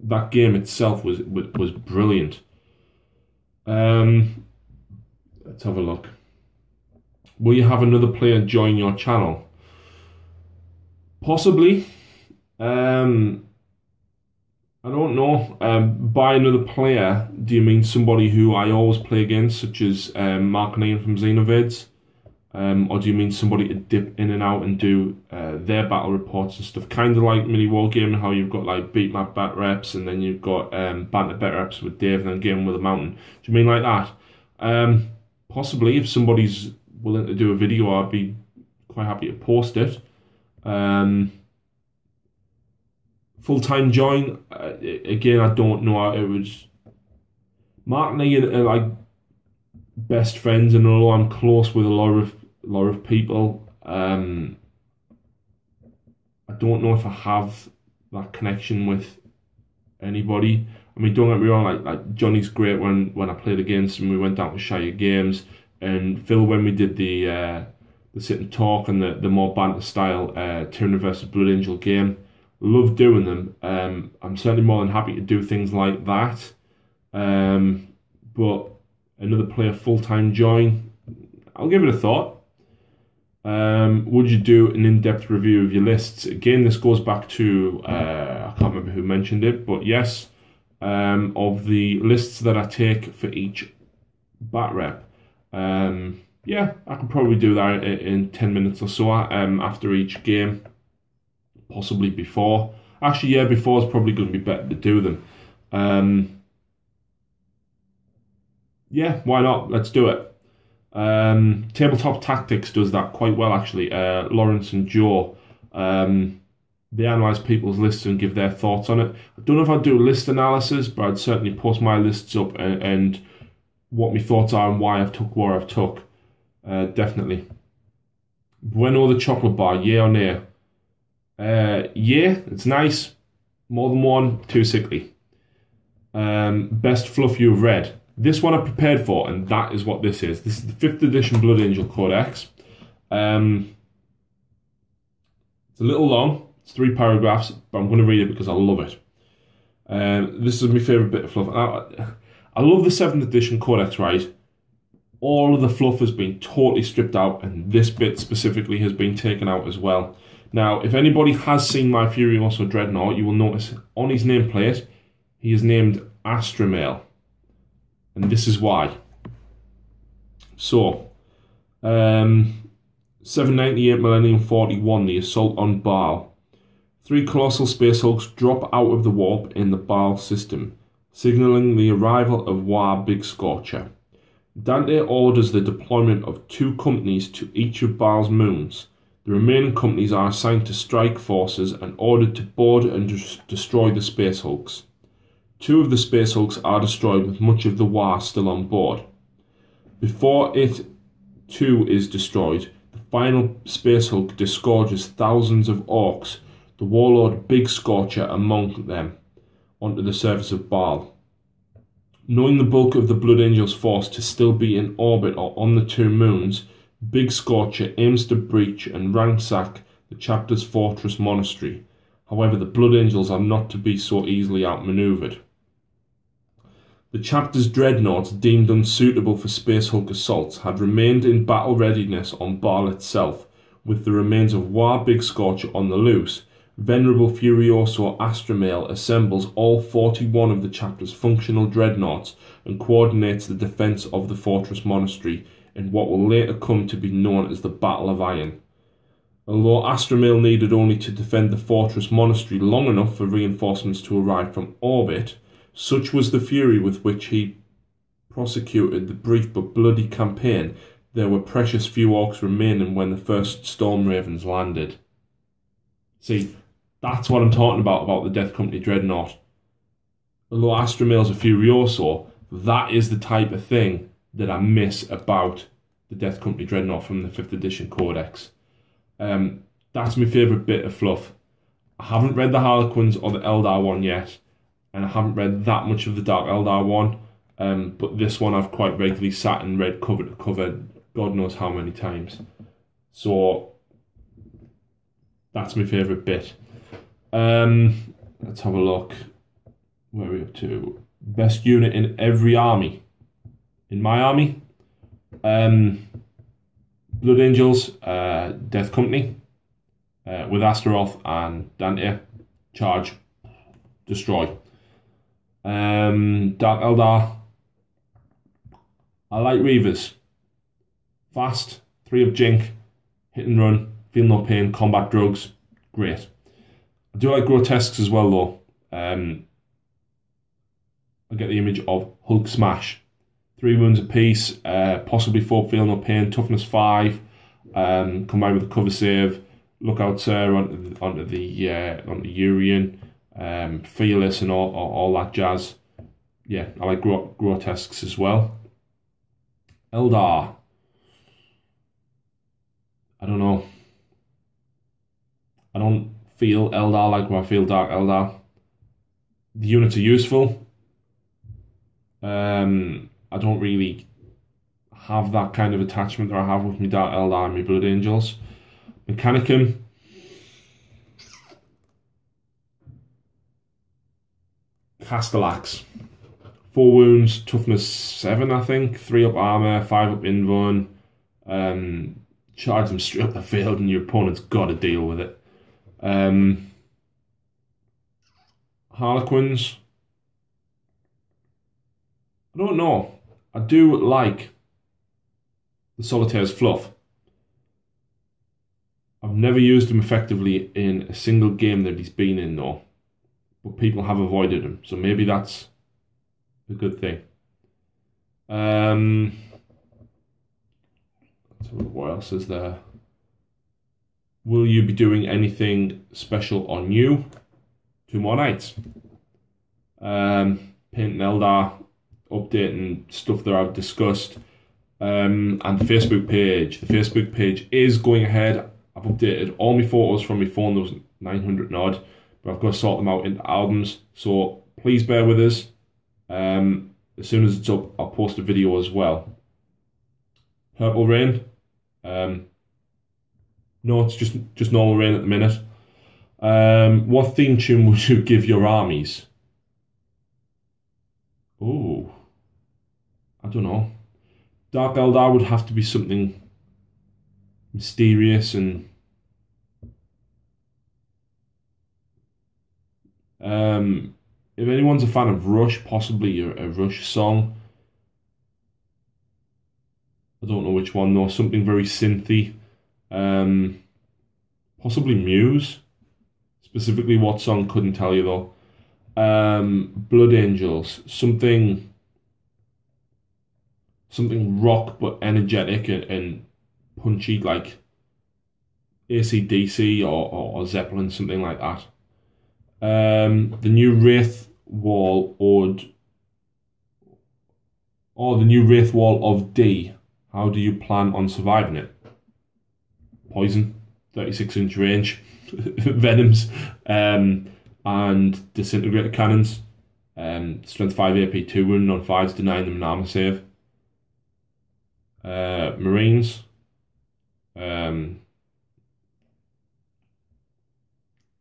that game itself was brilliant. Let's have a look. Will you have another player join your channel? Possibly. I don't know. By another player, do you mean somebody who I always play against, such as Mark and Ian from Xenovids? Or do you mean somebody to dip in and out and do their battle reports and stuff? Kind of like Mini Wargaming, how you've got like beat map bat reps and then you've got banter bet reps with Dave and then game with a mountain. Do you mean like that? Possibly. If somebody's willing to do a video, I'd be quite happy to post it. Full-time join, again, I don't know. It was Mark and Ian are like best friends, and although I'm close with a lot of people, I don't know if I have that connection with anybody. I mean, don't get me wrong, like Johnny's great when I played against him. We went down to Shire Games, and Phil, when we did the sit and talk and the more banter style Tyranid versus Blood Angel game, love doing them. I'm certainly more than happy to do things like that. But another player full-time join, I'll give it a thought. Would you do an in-depth review of your lists? Again, this goes back to, I can't remember who mentioned it, but yes, of the lists that I take for each bat rep. Yeah, I could probably do that in 10 minutes or so after each game, possibly before. Actually, yeah, before is probably going to be better to do them. Yeah, why not? Let's do it. Tabletop Tactics does that quite well, actually. Lawrence and Joe, they analyse people's lists and give their thoughts on it. I don't know if I'd do a list analysis, but I'd certainly post my lists up and what my thoughts are and why I've took what I've took. Definitely. Bueno the chocolate bar, yeah or nay? Yeah, it's nice. More than one, too sickly. Best fluff you've read. This one I prepared for, and that is what this is. This is the 5th edition Blood Angel Codex. It's a little long. It's 3 paragraphs, but I'm going to read it because I love it. This is my favourite bit of fluff. I love the 7th edition Codex, right? all of the fluff has been totally stripped out, and this bit specifically has been taken out as well. Now, if anybody has seen my Furioso Dreadnought, you will notice on his nameplate, he is named Astromale. And this is why. So, 798 Millennium 41, the assault on Baal. 3 colossal space hulks drop out of the warp in the Baal system, signalling the arrival of War Big Scorcher. Dante orders the deployment of 2 companies to each of Baal's moons. The remaining companies are assigned to strike forces and ordered to board and destroy the space hulks. 2 of the space hulks are destroyed with much of the War still on board. Before it too is destroyed, the final space hulk disgorges thousands of orcs, the warlord Big Scorcher among them, onto the surface of Baal. Knowing the bulk of the Blood Angels' force to still be in orbit or on the 2 moons, Big Scorcher aims to breach and ransack the chapter's fortress monastery. However, the Blood Angels are not to be so easily outmaneuvered. The chapter's dreadnoughts, deemed unsuitable for space hulk assaults, had remained in battle readiness on Baal itself, with the remains of War Big Scorcher on the loose. Venerable Furioso Astromale assembles all 41 of the chapter's functional dreadnoughts and coordinates the defence of the fortress monastery in what will later come to be known as the Battle of Iron. Although Astromale needed only to defend the fortress monastery long enough for reinforcements to arrive from orbit, such was the fury with which he prosecuted the brief but bloody campaign, there were precious few orcs remaining when the first Storm Ravens landed. See, that's what I'm talking about the Death Company Dreadnought. Although Astromale's a Furioso, that is the type of thing that I miss about the Death Company Dreadnought from the 5th edition Codex. That's my favourite bit of fluff. I haven't read the Harlequins or the Eldar one yet, and I haven't read that much of the Dark Eldar one, but this one I've quite regularly sat and read cover to cover, God knows how many times. So, that's my favourite bit. Let's have a look. Where are we up to? Best unit in every army. In my army, Blood Angels, Death Company, with Astaroth and Dante, charge, destroy. Dark Eldar, I like Reavers. Fast, 3-up Jink, hit and run, feel no pain, combat drugs, great. I do like Grotesques as well though. I get the image of Hulk Smash. 3 wounds apiece, possibly 4 feel no pain, toughness 5, combined with a cover save, look out sir onto the Urian, fearless and all that jazz. Yeah, I like Grotesques as well. Eldar, I don't know. I don't feel Eldar like I feel Dark Eldar. The units are useful. I don't really have that kind of attachment that I have with my Dark Eldar and my Blood Angels. Mechanicum, Castellax, 4 wounds, toughness 7 I think, 3-up armour, 5-up invuln, charge them straight up the field and your opponent's got to deal with it. Harlequins, I don't know. I do like the Solitaire's fluff. I've never used him effectively in a single game that he's been in though, but people have avoided him, so maybe that's a good thing. What else is there? Will you be doing anything special on you? 2 more nights. Paint and Eldar, updating stuff that I've discussed, and the Facebook page. The Facebook page is going ahead. I've updated all my photos from my phone. There was 900 and odd, but I've got to sort them out into albums. So please bear with us. As soon as it's up, I'll post a video as well. Purple Rain. No, it's just normal rain at the minute. What theme tune would you give your armies? Oh, I don't know. Dark Eldar would have to be something mysterious and if anyone's a fan of Rush, possibly a Rush song. I don't know which one though. Something very synthy. Possibly Muse. Specifically what song, couldn't tell you though. Blood Angels. Something rock but energetic and punchy, like AC/DC or Zeppelin, something like that. The new Wraith Wall the new Wraith Wall of D. How do you plan on surviving it? Poison, 36-inch range, venoms, and disintegrator cannons. Strength 5 AP 2 running on 5s, denying them an armor save. Marines.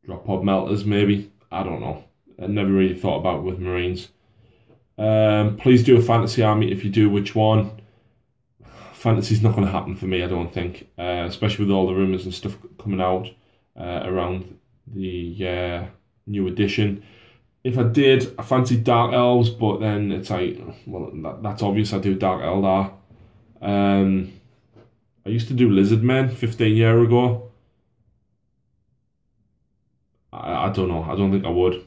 Drop pod melters, maybe. I don't know. I never really thought about it with Marines. Please do a fantasy army. If you do, which one? Fantasy's not going to happen for me, I don't think. Especially with all the rumours and stuff coming out around the new edition. If I did, I fancy Dark Elves, but then it's like, well, that's obvious. I do Dark Eldar. I used to do Lizard Men 15 years ago. I don't know. I don't think I would.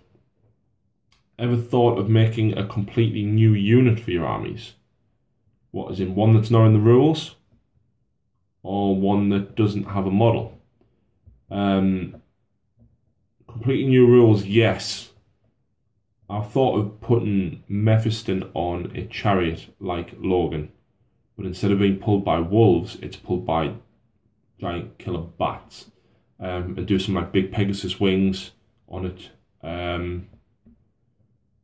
Ever thought of making a completely new unit for your armies? What, as in one that's not in the rules? Or one that doesn't have a model? Completely new rules, yes. I've thought of putting Mephiston on a chariot like Logan. But instead of being pulled by wolves, it's pulled by giant killer bats. And do some like big Pegasus wings on it.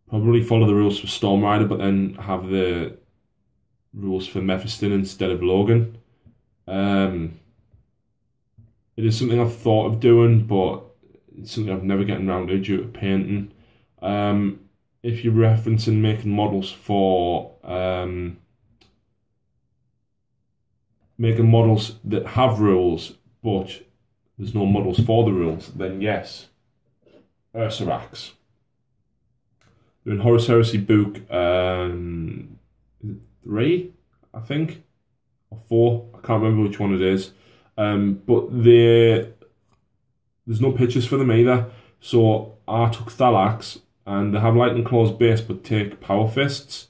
Probably follow the rules for Storm Rider, but then have the rules for Mephiston instead of Logan. It is something I've thought of doing, but it's something I've never gotten around to due to painting. If you're referencing making models for making models that have rules, but there's no models for the rules, then yes. Ursarax. They're in Horus Heresy book 3, I think, or 4. I can't remember which one it is. But there's no pictures for them either. So I took Thalax, and they have Lightning Claws base, but take Power Fists.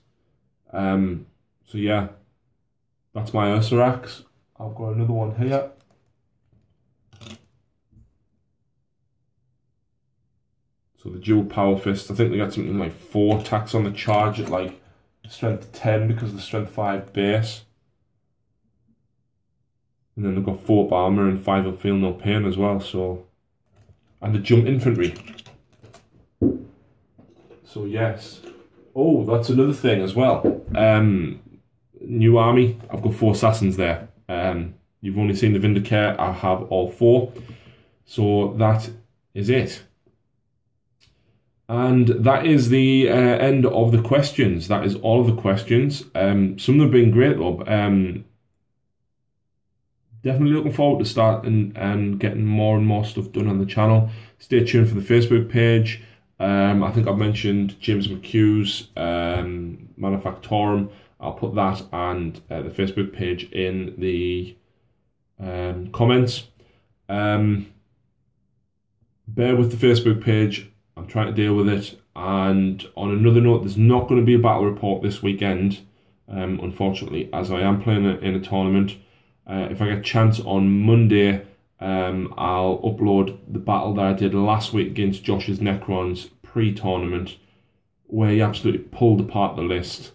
So yeah, that's my Ursarax. I've got another one here. So the dual Power Fist, I think they got something like 4 attacks on the charge at like strength 10 because of the strength 5 base. And then they've got 4 armor and 5 will feel no pain as well, so. And the jump infantry. So yes. Oh, that's another thing as well. New army, I've got 4 assassins there. You've only seen the Vindicare, I have all 4. So that is it. And that is the end of the questions. That is all of the questions. Some of them have been great though. Definitely looking forward to starting and getting more and more stuff done on the channel. Stay tuned for the Facebook page. I think I've mentioned James McHugh's Manufactorum. I'll put that and the Facebook page in the comments. Bear with the Facebook page. I'm trying to deal with it. And on another note, there's not going to be a battle report this weekend, unfortunately, as I am playing in a tournament. If I get a chance on Monday, I'll upload the battle that I did last week against Josh's Necrons pre-tournament, where he absolutely pulled apart the list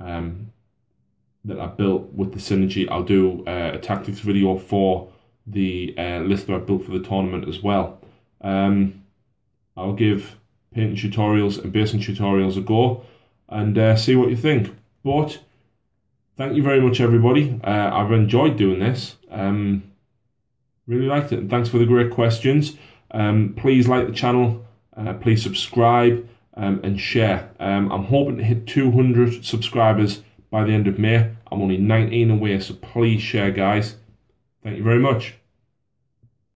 that I built with the synergy. I'll do a tactics video for the list that I built for the tournament as well. I'll give painting tutorials and basing tutorials a go and see what you think. But thank you very much, everybody. I've enjoyed doing this. Really liked it. And thanks for the great questions. Please like the channel. Please subscribe and share. I'm hoping to hit 200 subscribers by the end of May. I'm only 19 away, so please share, guys. Thank you very much.